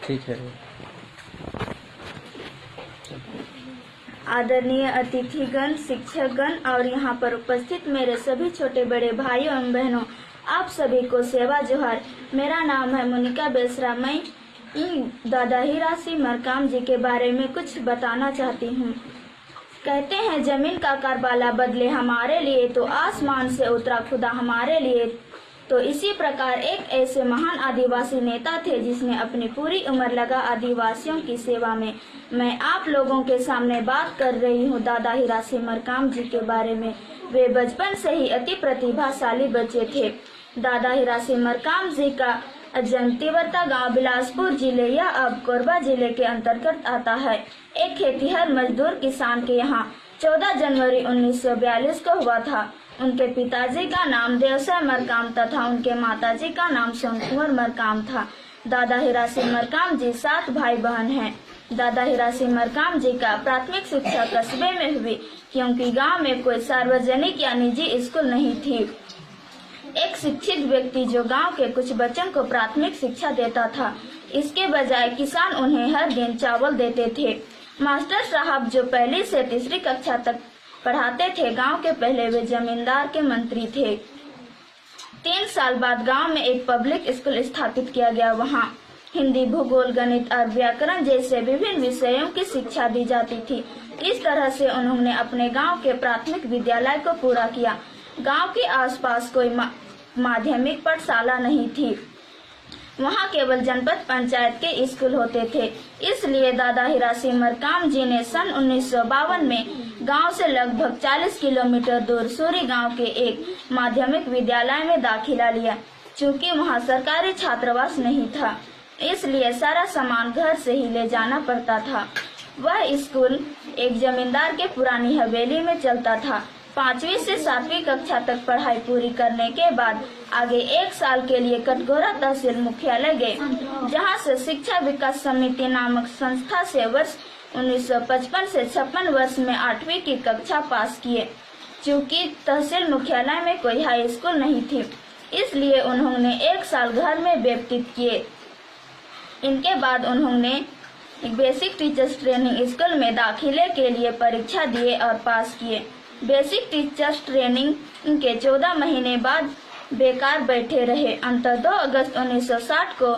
ठीक है। आदरणीय अतिथिगण, शिक्षकगण और यहाँ पर उपस्थित मेरे सभी छोटे बड़े भाइयों एवं बहनों, आप सभी को सेवा जोहार। मेरा नाम है मोनिका बेसरा। मैं दादा हीरा सिंह मरकाम जी के बारे में कुछ बताना चाहती हूँ। कहते हैं जमीन का करबाला बदले हमारे लिए तो आसमान से उतरा खुदा हमारे लिए। तो इसी प्रकार एक ऐसे महान आदिवासी नेता थे जिसने अपनी पूरी उम्र लगा आदिवासियों की सेवा में। मैं आप लोगों के सामने बात कर रही हूँ दादा हीरा सिंह मरकाम जी के बारे में। वे बचपन से ही अति प्रतिभाशाली बच्चे थे। दादा हीरा सिंह मरकाम जी का जन्म तिवरता गांव बिलासपुर जिले या अब कोरबा जिले के अंतर्गत आता है। एक खेतीहर मजदूर किसान के यहाँ 14 जनवरी 1942 को हुआ था। उनके पिताजी का नाम देवसर मरकाम तथा उनके माताजी का नाम सोनकुंवर मरकाम था। दादा हीरा सिंह मरकाम जी 7 भाई बहन हैं। दादा हीरा सिंह मरकाम जी का प्राथमिक शिक्षा कस्बे में हुई क्योंकि गांव में कोई सार्वजनिक या निजी स्कूल नहीं थी। एक शिक्षित व्यक्ति जो गांव के कुछ बच्चों को प्राथमिक शिक्षा देता था, इसके बजाय किसान उन्हें हर दिन चावल देते थे। मास्टर साहब जो 1 से 3 कक्षा तक पढ़ाते थे, गांव के पहले वे जमींदार के मंत्री थे। 3 साल बाद गांव में एक पब्लिक स्कूल स्थापित किया गया। वहां हिंदी, भूगोल, गणित और व्याकरण जैसे विभिन्न विषयों की शिक्षा दी जाती थी। इस तरह से उन्होंने अपने गांव के प्राथमिक विद्यालय को पूरा किया। गांव के आसपास कोई माध्यमिक पाठशाला नहीं थी। वहां केवल जनपद पंचायत के स्कूल होते थे। इसलिए दादा हीरा सिंह मरकाम जी ने सन 1952 में गांव से लगभग 40 किलोमीटर दूर सूरी गांव के एक माध्यमिक विद्यालय में दाखिला लिया। चूँकि वहां सरकारी छात्रावास नहीं था, इसलिए सारा सामान घर से ही ले जाना पड़ता था। वह स्कूल एक जमींदार के पुरानी हवेली में चलता था। 5वीं से 7वीं कक्षा तक पढ़ाई पूरी करने के बाद आगे 1 साल के लिए कटघोरा तहसील मुख्यालय गए, जहां से शिक्षा विकास समिति नामक संस्था से वर्ष 1955 से 56 वर्ष में 8वीं की कक्षा पास किए। चूँकि तहसील मुख्यालय में कोई हाई स्कूल नहीं थी, इसलिए उन्होंने 1 साल घर में व्यतीत किए। इनके बाद उन्होंने बेसिक टीचर्स ट्रेनिंग स्कूल में दाखिले के लिए परीक्षा दिए और पास किए। बेसिक टीचर्स ट्रेनिंग के 14 महीने बाद बेकार बैठे रहे। अंत 2 अगस्त 1960 को